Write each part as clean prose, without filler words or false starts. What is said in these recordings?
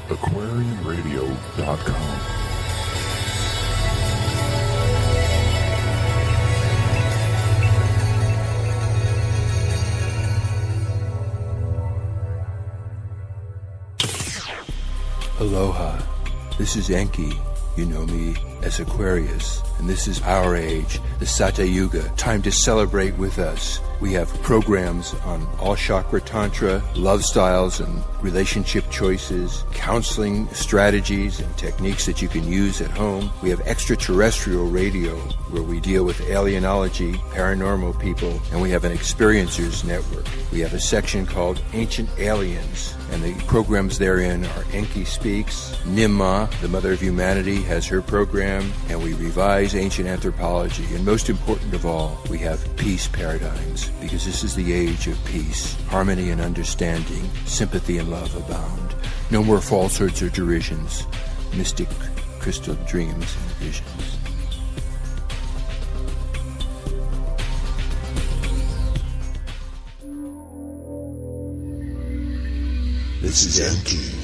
aquarianradio.com. Aloha, this is Enki. You know me as Aquarius, and this is our age, the Sata Yuga. Time to celebrate with us. We have programs on all chakra tantra, love styles and relationship choices, counseling strategies and techniques that you can use at home. We have extraterrestrial radio where we deal with alienology, paranormal people, and we have an experiencers network. We have a section called Ancient Aliens, and the programs therein are Enki Speaks, Nimma, the Mother of Humanity, has her program, and we revise ancient anthropology. And most important of all, we have peace paradigms, because this is the age of peace, harmony and understanding, sympathy and love abound. No more falsehoods or derisions, mystic crystal dreams and visions. This is Enki.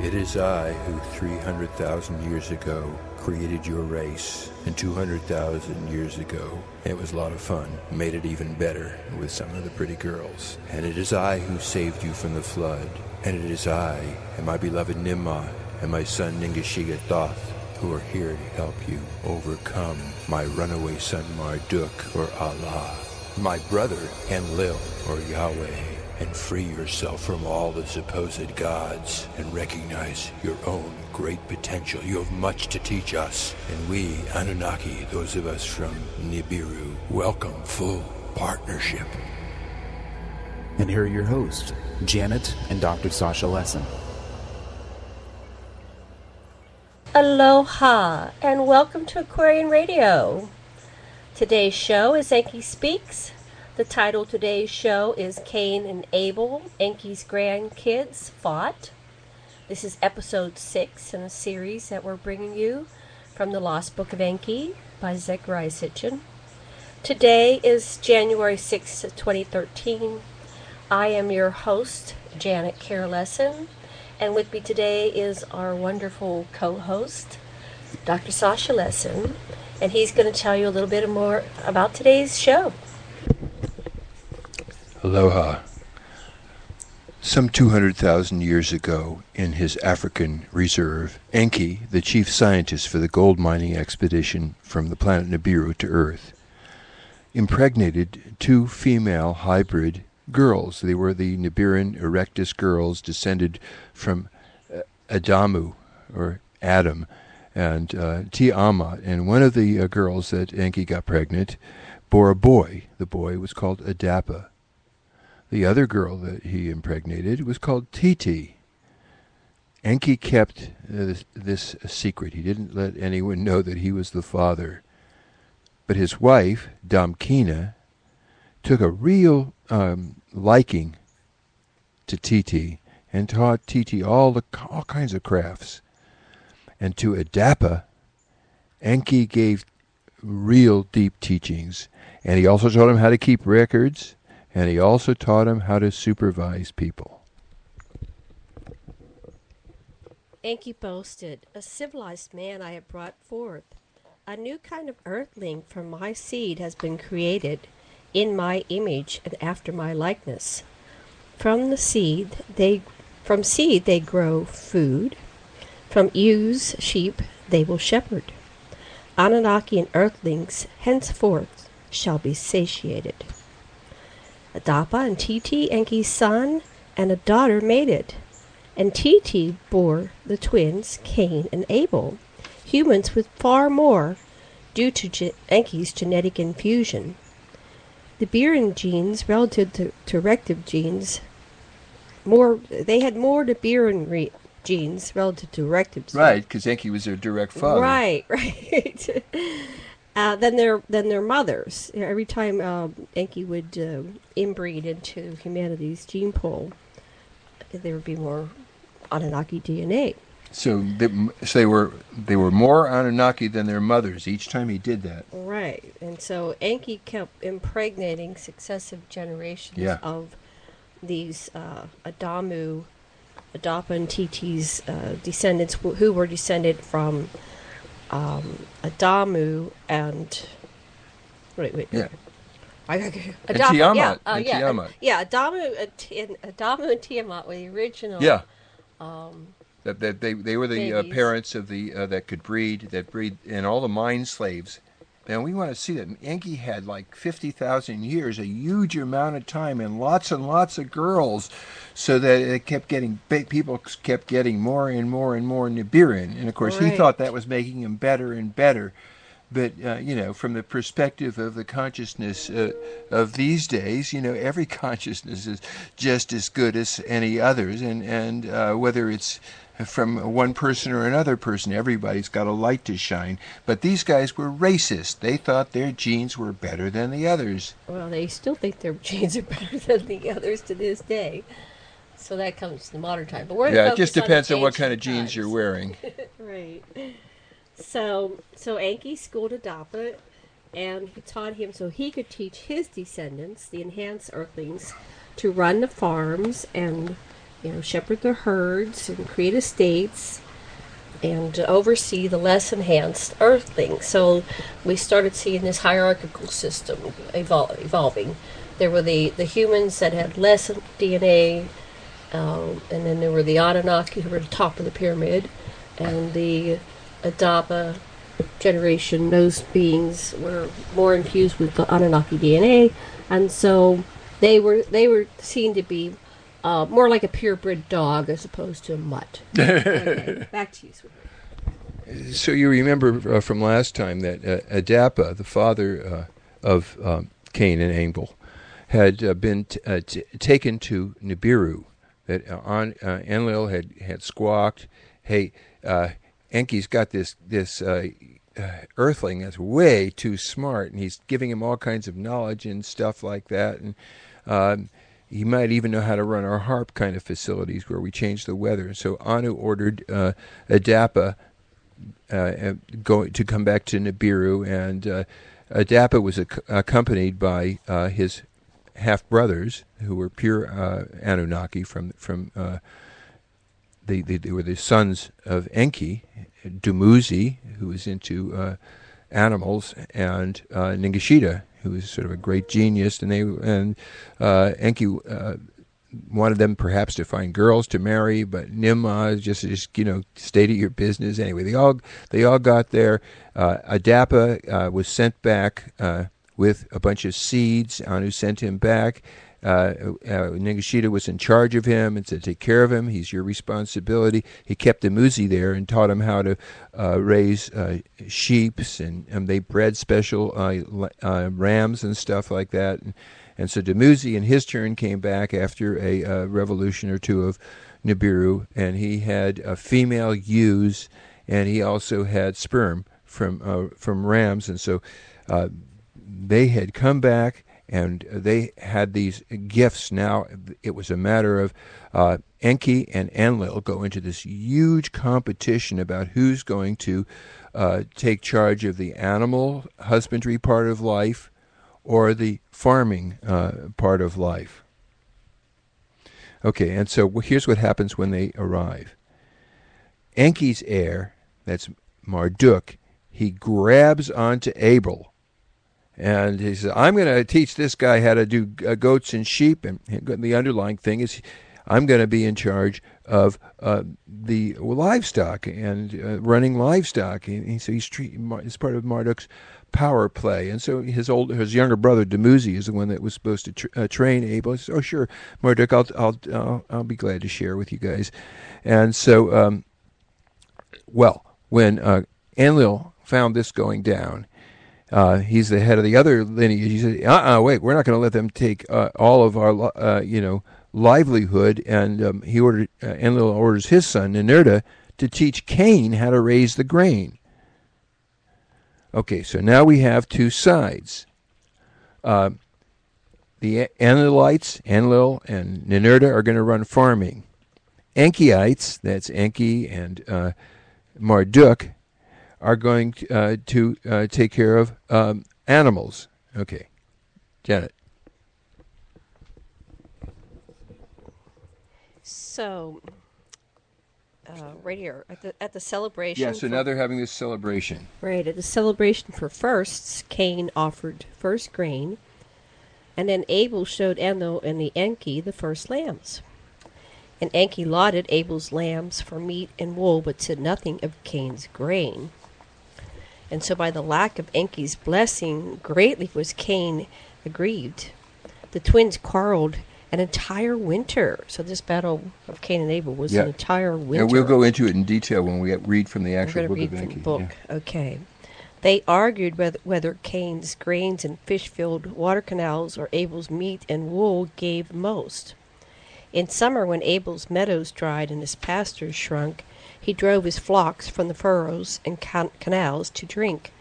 It is I who 300,000 years ago created your race, and 200,000 years ago it was a lot of fun, made it even better with some of the pretty girls. And it is I who saved you from the flood, and it is I and my beloved Nimma and my son Ningashiga Thoth who are here to help you overcome my runaway son Marduk or Allah, my brother Enlil or Yahweh, and free yourself from all the supposed gods and recognize your own great potential. You have much to teach us, and we, Anunnaki, those of us from Nibiru, welcome full partnership. And here are your hosts, Janet and Dr. Sasha Lesson. Aloha, and welcome to Aquarian Radio. Today's show is Enki Speaks. The title of today's show is Cain and Abel, Enki's Grandkids Fought. This is episode 6 in a series that we're bringing you from the Lost Book of Enki by Zechariah Sitchin. Today is January 6th, 2013. I am your host, Janet Lesson, and with me today is our wonderful co-host, Dr. Sasha Lesson, and he's going to tell you a little bit more about today's show. Aloha. Some 200,000 years ago, in his African reserve, Enki, the chief scientist for the gold mining expedition from the planet Nibiru to Earth, impregnated 2 female hybrid girls. They were the Nibiran Erectus girls, descended from Adamu, or Adam, and Tiamat. And one of the girls that Enki got pregnant bore a boy. The boy was called Adapa. The other girl that he impregnated was called Titi. Enki kept this a secret. He didn't let anyone know that he was the father. But his wife, Damkina, took a real liking to Titi and taught Titi all kinds of crafts. And to Adapa, Enki gave real deep teachings. And he also taught him how to keep records. And he also taught him how to supervise people. Enki boasted, "A civilized man I have brought forth. A new kind of earthling from my seed has been created, in my image and after my likeness. From seed they grow food. From ewes, sheep, they will shepherd. Anunnaki and earthlings henceforth shall be satiated." Adapa and Titi, Enki's son, and a daughter mated, and Titi bore the twins Cain and Abel, humans with far more, due to Enki's genetic infusion. The Nibiran genes relative to erective genes, they had more Nibiran genes relative to erective genes. Right, because Enki was their direct father. Right. Than their mothers. Every time Enki would inbreed into humanity's gene pool, there would be more Anunnaki DNA. So they were more Anunnaki than their mothers each time he did that. Right, and so Enki kept impregnating successive generations of these Adamu Adapa and Titi's descendants, who were descended from Adamu and wait. Yeah. Adapa, Tiamat. yeah, And yeah, Tiamat. yeah. Adamu and Tiamat were the original. Yeah. That they were the babies. parents of the that could breed, and all the mine slaves. And we want to see that Enki had like 50,000 years, a huge amount of time, and lots of girls, so that it kept getting people kept getting more and more and more Nibiran, and of course he Right. thought that was making him better and better. But from the perspective of the consciousness of these days, every consciousness is just as good as any others, and whether it's from one person or another person, everybody's got a light to shine. But these guys were racist. They thought their genes were better than the others. Well, they still think their genes are better than the others to this day. So that comes to the modern time. But we're Yeah, it just focus depends the on what kind of ancient jeans you're times. wearing. Right. So Enki schooled Adapa, and he taught him so he could teach his descendants, the enhanced Earthlings, to run the farms and shepherd the herds and create estates and to oversee the less enhanced Earthlings. So we started seeing this hierarchical system evolving. There were the humans that had less DNA, and then there were the Anunnaki who were at the top of the pyramid, and the Adapa generation, those beings were more infused with the Anunnaki DNA, and so they were seen to be more like a purebred dog as opposed to a mutt. Okay, back to you, sweetheart. So you remember from last time that Adapa, the father of Cain and Abel, had been taken to Nibiru. That Enlil had squawked, "Hey, Enki's got this Earthling that's way too smart, and he's giving him all kinds of knowledge and stuff like that, and he might even know how to run our harp kind of facilities where we change the weather." And so Anu ordered Adapa to come back to Nibiru, and Adapa was accompanied by his half brothers, who were pure Anunnaki from they were the sons of Enki, Dumuzi, who was into animals, and Ningishita, who was sort of a great genius, and Enki wanted them perhaps to find girls to marry, but Nimma just stayed at your business. Anyway, they all got there. Adapa was sent back with a bunch of seeds. Anu sent him back. Ningishita was in charge of him and said, "Take care of him. He's your responsibility." He kept Dumuzi there and taught him how to raise sheep, and they bred special rams and stuff like that. And so Dumuzi, in his turn, came back after a revolution or two of Nibiru, and he had female ewes, and he also had sperm from rams, and so they had come back, and they had these gifts. Now it was a matter of Enki and Enlil go into this huge competition about who's going to take charge of the animal husbandry part of life or the farming part of life. Okay, and so here's what happens when they arrive. Enki's heir, that's Marduk, he grabs onto Abel, and he says, "I'm going to teach this guy how to do goats and sheep," and the underlying thing is, I'm going to be in charge of the livestock and running livestock. And so it's part of Marduk's power play. And so his younger brother Dumuzi is the one that was supposed to train Abel. He says, "Oh, sure, Marduk, I'll be glad to share with you guys." And so, when Enlil found this going down, he's the head of the other lineage. He said, "Wait, we're not going to let them take all of our, livelihood." And Enlil orders his son Ninurta to teach Cain how to raise the grain. Okay, so now we have two sides. The Enlilites, Enlil and Ninurta, are going to run farming. Enkiites, that's Enki and Marduk, are going to take care of animals. Okay, Janet. So right here at the celebration. Yeah, so now they're having this celebration. Right, at the celebration for firsts, Cain offered first grain, and then Abel showed Enlil and the Enki the first lambs. And Enki lauded Abel's lambs for meat and wool, but said nothing of Cain's grain. And so by the lack of Enki's blessing, greatly was Cain aggrieved. The twins quarreled an entire winter. So this battle of Cain and Abel was an entire winter. And we'll go into it in detail when we read from the actual book of Enki. Okay. They argued whether Cain's grains and fish-filled water canals or Abel's meat and wool gave most. In summer, when Abel's meadows dried and his pastures shrunk, he drove his flocks from the furrows and canals to drink.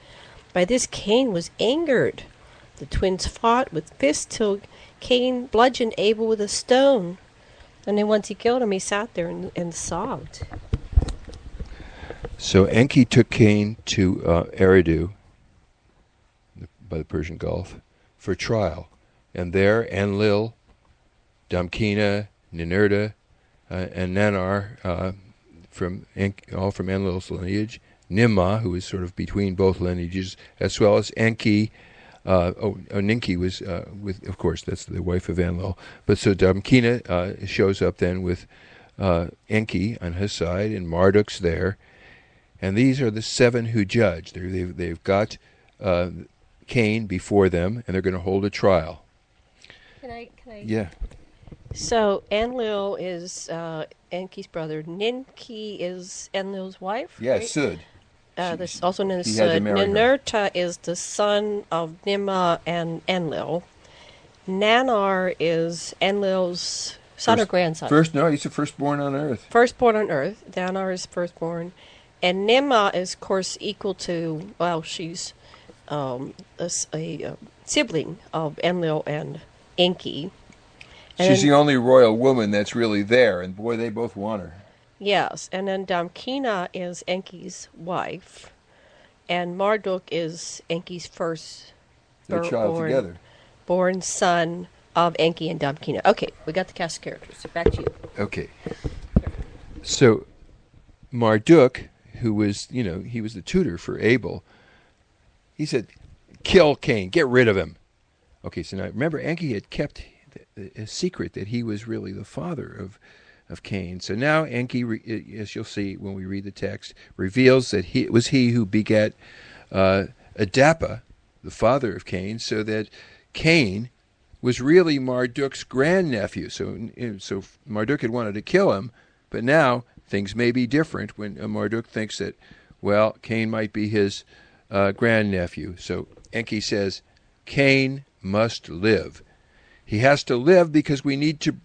By this Cain was angered. The twins fought with fists till Cain bludgeoned Abel with a stone. And then once he killed him, he sat there and sobbed. So Enki took Cain to Eridu, by the Persian Gulf, for trial. And there Enlil, Damkina, Ninurta, and Nanar, all from Enlil's lineage, Nimma, who was sort of between both lineages, as well as Enki. Ninki was with, of course, that's the wife of Enlil. But so Damkina shows up then with Enki on his side, and Marduk's there. And these are the 7 who judge. They've got Cain before them, and they're going to hold a trial. Can I? Yeah. So Enlil is Enki's brother. Ninki is Enlil's wife. Yeah, right? Sud. That's also known as he had to Sud. marry her. Ninurta is the son of Nimma and Enlil. Nanar is Enlil's son or grandson. He's the firstborn on earth. Firstborn on earth. Nanar is firstborn. And Nimma is, of course, equal to, she's a sibling of Enlil and Enki. She's the only royal woman that's really there, and boy, they both want her. Yes, and then Damkina is Enki's wife, and Marduk is Enki's first born son of Enki and Damkina. Okay, we got the cast of characters. So back to you. Okay. So Marduk, who was, he was the tutor for Abel, he said, kill Cain, get rid of him. Okay, so now remember, Enki had kept a secret that he was really the father of Cain. So now Enki, as you'll see when we read the text, reveals that it was he who begat Adapa, the father of Cain, so that Cain was really Marduk's grandnephew. So Marduk had wanted to kill him, but now things may be different when Marduk thinks that, Cain might be his grandnephew. So Enki says, Cain must live. He has to live because we need to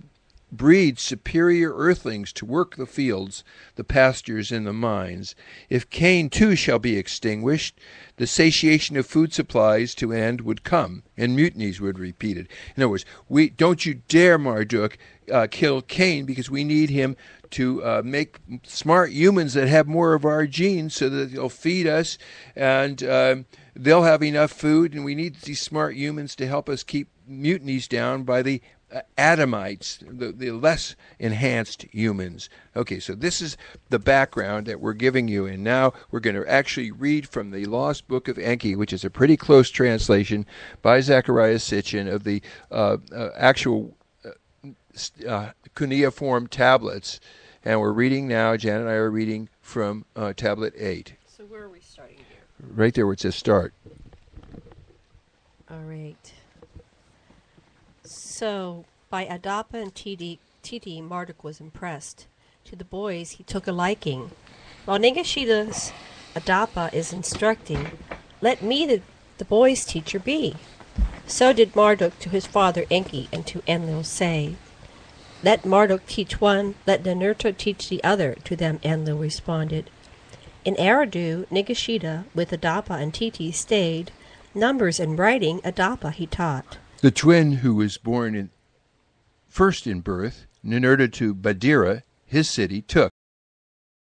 breed superior earthlings to work the fields, the pastures, and the mines. If Cain too shall be extinguished, the satiation of food supplies to end would come, and mutinies would be repeated. In other words, don't you dare, Marduk, kill Cain, because we need him to make smart humans that have more of our genes so that they'll feed us, and they'll have enough food, and we need these smart humans to help us keep mutinies down by the Adamites, the less enhanced humans. Okay, so this is the background that we're giving you, and now we're going to actually read from the Lost Book of Enki, which is a pretty close translation by Zechariah Sitchin of the actual cuneiform tablets, and we're reading now, Jan and I are reading from tablet 8. So where are we starting here? Right there where it says start. All right. So, by Adapa and Titi, Marduk was impressed. To the boys, he took a liking. While Nigashida's Adapa is instructing, let me the boys' teacher be. So did Marduk to his father Enki and to Enlil say, let Marduk teach one, let Ninurta teach the other, to them Enlil responded. In Eridu, Nigashida, with Adapa and Titi, stayed. Numbers and writing, Adapa he taught. The twin who was born first in birth, Ninurta to Badira, his city, took.